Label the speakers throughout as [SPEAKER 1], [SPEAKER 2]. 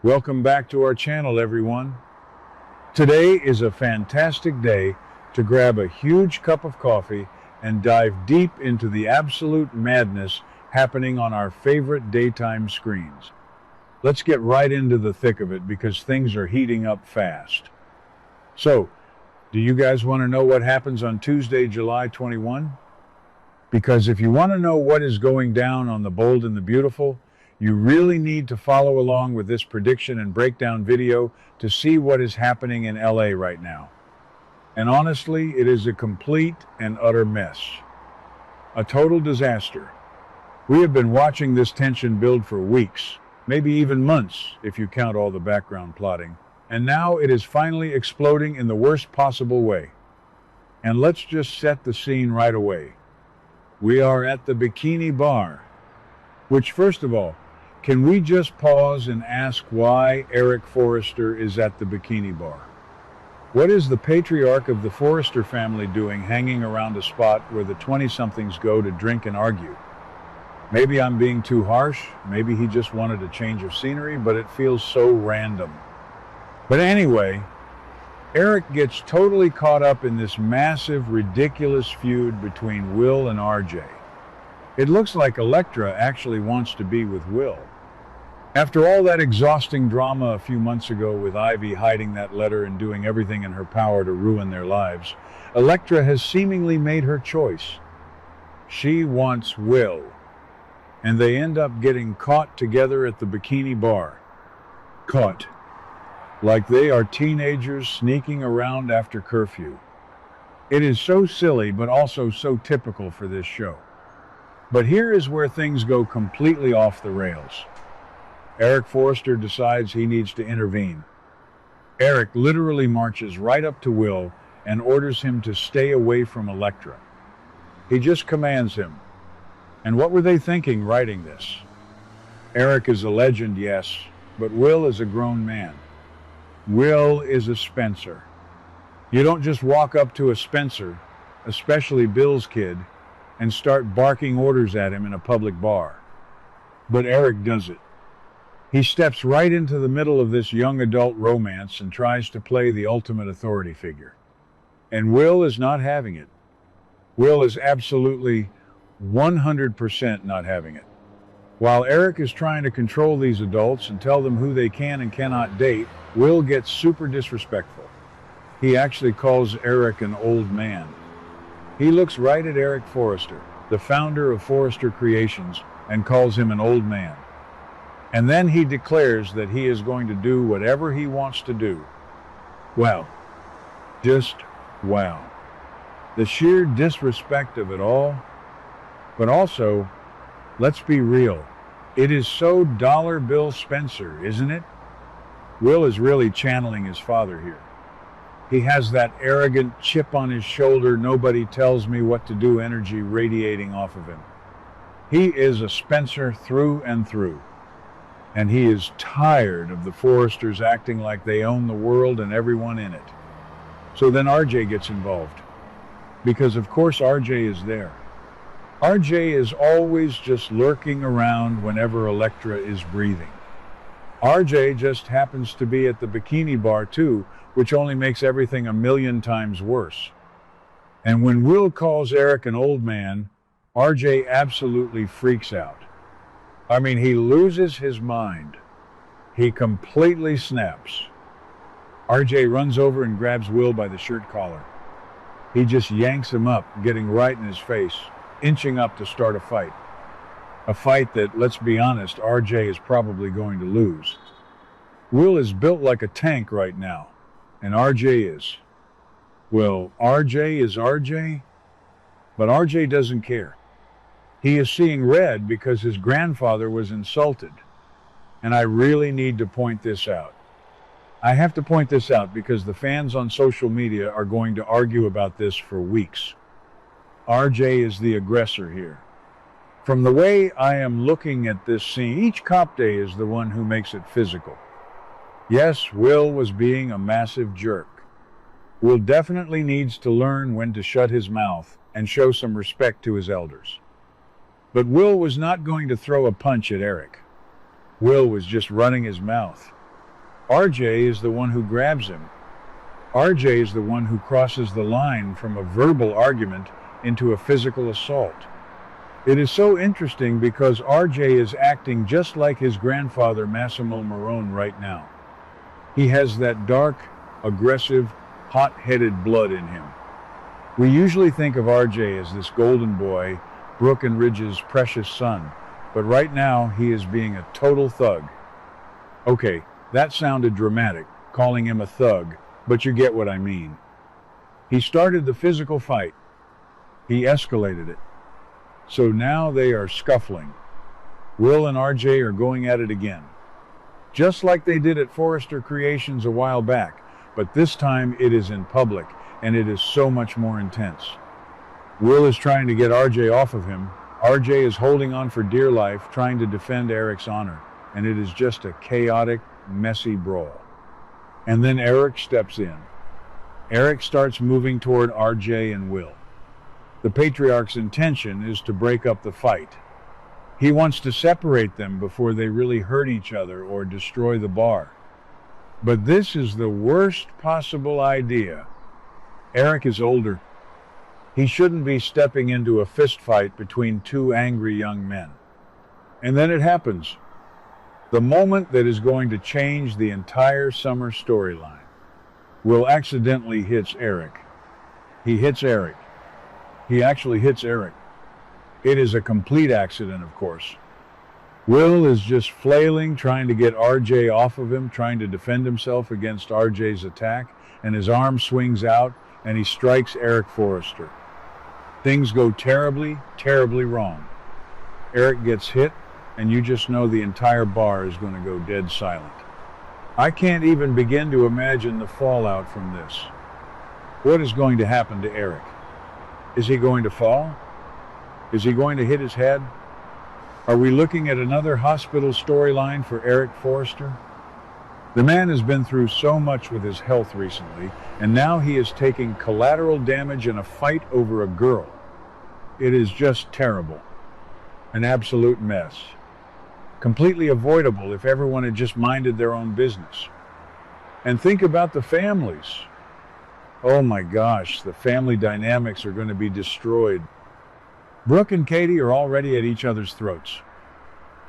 [SPEAKER 1] Welcome back to our channel, everyone. Today is a fantastic day to grab a huge cup of coffee and dive deep into the absolute madness happening on our favorite daytime screens. Let's get right into the thick of it because things are heating up fast. So, do you guys want to know what happens on Tuesday, July 21? Because if you want to know what is going down on The Bold and the Beautiful, you really need to follow along with this prediction and breakdown video to see what is happening in LA right now. And honestly, it is a complete and utter mess. A total disaster. We have been watching this tension build for weeks, maybe even months if you count all the background plotting. And now it is finally exploding in the worst possible way. And let's just set the scene right away. We are at the Bikini Bar, which, first of all, can we just pause and ask why Eric Forrester is at the Bikini Bar? What is the patriarch of the Forrester family doing hanging around a spot where the 20-somethings go to drink and argue? Maybe I'm being too harsh, maybe he just wanted a change of scenery, but it feels so random. But anyway, Eric gets totally caught up in this massive, ridiculous feud between Will and RJ. It looks like Elektra actually wants to be with Will. After all that exhausting drama a few months ago with Ivy hiding that letter and doing everything in her power to ruin their lives, Elektra has seemingly made her choice. She wants Will. And they end up getting caught together at the Bikini Bar. Caught. Like they are teenagers sneaking around after curfew. It is so silly, but also so typical for this show. But here is where things go completely off the rails. Eric Forrester decides he needs to intervene. Eric literally marches right up to Will and orders him to stay away from Elektra. He just commands him. And what were they thinking writing this? Eric is a legend, yes, but Will is a grown man. Will is a Spencer. You don't just walk up to a Spencer, especially Bill's kid, and start barking orders at him in a public bar. But Eric does it. He steps right into the middle of this young adult romance and tries to play the ultimate authority figure. And Will is not having it. Will is absolutely 100% not having it. While Eric is trying to control these adults and tell them who they can and cannot date, Will gets super disrespectful. He actually calls Eric an old man. He looks right at Eric Forrester, the founder of Forrester Creations, and calls him an old man. And then he declares that he is going to do whatever he wants to do. Wow. Just wow. The sheer disrespect of it all. But also, let's be real. It is so Dollar Bill Spencer, isn't it? Will is really channeling his father here. He has that arrogant chip on his shoulder, nobody tells me what to do energy radiating off of him. He is a Spencer through and through. And he is tired of the Forresters acting like they own the world and everyone in it. So then RJ gets involved. Because of course RJ is there. RJ is always just lurking around whenever Elektra is breathing. RJ just happens to be at the Bikini Bar too, which only makes everything a million times worse. And when Will calls Eric an old man, RJ absolutely freaks out. I mean, he loses his mind. He completely snaps. RJ runs over and grabs Will by the shirt collar. He just yanks him up, getting right in his face, inching up to start a fight. A fight that, let's be honest, RJ is probably going to lose. Will is built like a tank right now, and RJ is. Well, RJ is RJ, but RJ doesn't care. He is seeing red because his grandfather was insulted. And I really need to point this out. I have to point this out because the fans on social media are going to argue about this for weeks. RJ is the aggressor here. From the way I am looking at this scene, each cop day is the one who makes it physical. Yes, Will was being a massive jerk. Will definitely needs to learn when to shut his mouth and show some respect to his elders. But Will was not going to throw a punch at Eric. Will was just running his mouth. RJ is the one who grabs him. RJ is the one who crosses the line from a verbal argument into a physical assault. It is so interesting because RJ is acting just like his grandfather Massimo Marone right now. He has that dark, aggressive, hot-headed blood in him. We usually think of RJ as this golden boy, Brooke and Ridge's precious son, but right now he is being a total thug. Okay, that sounded dramatic, calling him a thug, but you get what I mean. He started the physical fight. He escalated it. So now they are scuffling. Will and RJ are going at it again. Just like they did at Forrester Creations a while back, but this time it is in public, and it is so much more intense. Will is trying to get RJ off of him. RJ is holding on for dear life, trying to defend Eric's honor, and it is just a chaotic, messy brawl. And then Eric steps in. Eric starts moving toward RJ and Will. The patriarch's intention is to break up the fight. He wants to separate them before they really hurt each other or destroy the bar. But this is the worst possible idea. Eric is older. He shouldn't be stepping into a fist fight between two angry young men. And then it happens. The moment that is going to change the entire summer storyline. Will accidentally hits Eric. He hits Eric. He actually hits Eric. It is a complete accident, of course. Will is just flailing, trying to get RJ off of him, trying to defend himself against RJ's attack, and his arm swings out, and he strikes Eric Forrester. Things go terribly, terribly wrong. Eric gets hit, and you just know the entire bar is going to go dead silent. I can't even begin to imagine the fallout from this. What is going to happen to Eric? Is he going to fall? Is he going to hit his head? Are we looking at another hospital storyline for Eric Forrester? The man has been through so much with his health recently, and now he is taking collateral damage in a fight over a girl. It is just terrible. An absolute mess. Completely avoidable if everyone had just minded their own business. And think about the families. Oh my gosh, the family dynamics are going to be destroyed. Brooke and Katie are already at each other's throats.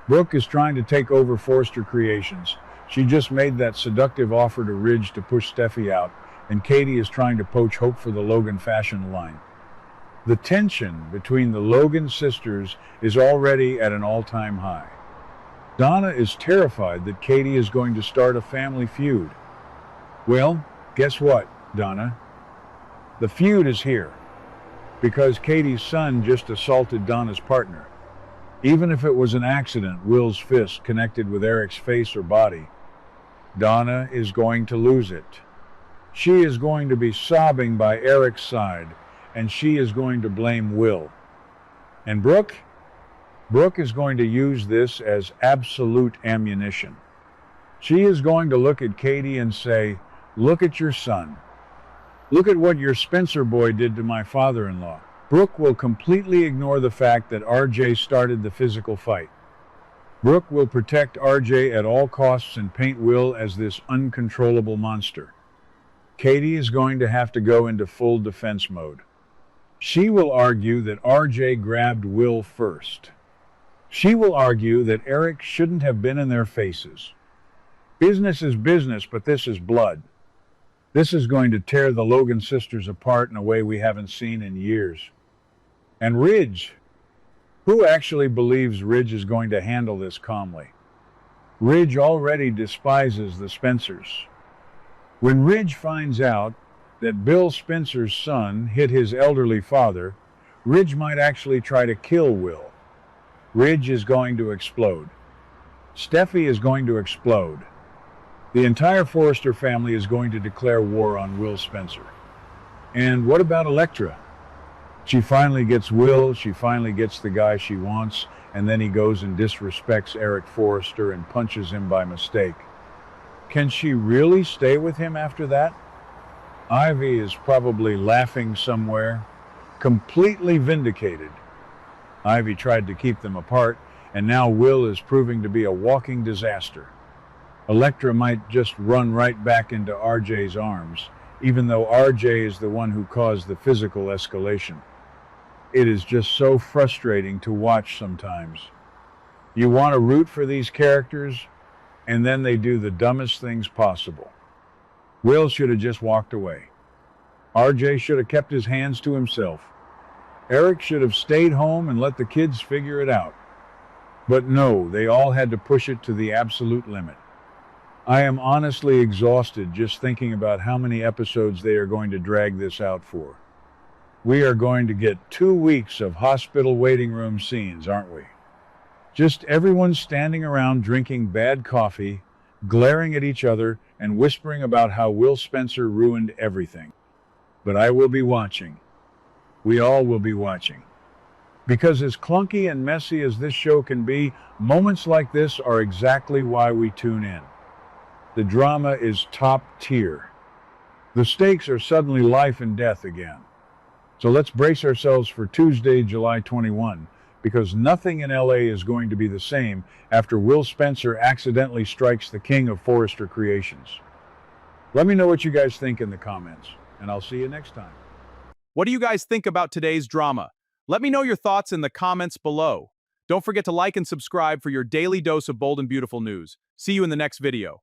[SPEAKER 1] Brooke is trying to take over Forrester Creations. She just made that seductive offer to Ridge to push Steffi out, and Katie is trying to poach hope for the Logan fashion line. The tension between the Logan sisters is already at an all-time high. Donna is terrified that Katie is going to start a family feud. Well, guess what, Donna? The feud is here, because Katie's son just assaulted Donna's partner. Even if it was an accident, Will's fist connected with Eric's face or body, Donna is going to lose it. She is going to be sobbing by Eric's side, and she is going to blame Will. And Brooke is going to use this as absolute ammunition. She is going to look at Katie and say, "Look at your son. Look at what your Spencer boy did to my father-in-law." Brooke will completely ignore the fact that RJ started the physical fight. Brooke will protect RJ at all costs and paint Will as this uncontrollable monster. Katie is going to have to go into full defense mode. She will argue that RJ grabbed Will first. She will argue that Eric shouldn't have been in their faces. Business is business, but this is blood. This is going to tear the Logan sisters apart in a way we haven't seen in years. And Ridge. Who actually believes Ridge is going to handle this calmly? Ridge already despises the Spencers. When Ridge finds out that Bill Spencer's son hit his elderly father, Ridge might actually try to kill Will. Ridge is going to explode. Steffi is going to explode. The entire Forrester family is going to declare war on Will Spencer. And what about Elektra? She finally gets Will, she finally gets the guy she wants, and then he goes and disrespects Eric Forrester and punches him by mistake. Can she really stay with him after that? Ivy is probably laughing somewhere, completely vindicated. Ivy tried to keep them apart, and now Will is proving to be a walking disaster. Electra might just run right back into RJ's arms, even though RJ is the one who caused the physical escalation. It is just so frustrating to watch sometimes. You want to root for these characters, and then they do the dumbest things possible. Will should have just walked away. RJ should have kept his hands to himself. Eric should have stayed home and let the kids figure it out. But no, they all had to push it to the absolute limit. I am honestly exhausted just thinking about how many episodes they are going to drag this out for. We are going to get 2 weeks of hospital waiting room scenes, aren't we? Just everyone standing around drinking bad coffee, glaring at each other, and whispering about how Will Spencer ruined everything. But I will be watching. We all will be watching. Because as clunky and messy as this show can be, moments like this are exactly why we tune in. The drama is top tier. The stakes are suddenly life and death again. So let's brace ourselves for Tuesday, July 21, because nothing in LA is going to be the same after Will Spencer accidentally strikes the king of Forrester creations. Let me know what you guys think in the comments, and I'll see you next time.
[SPEAKER 2] What do you guys think about today's drama? Let me know your thoughts in the comments below. Don't forget to like and subscribe for your daily dose of bold and beautiful news. See you in the next video.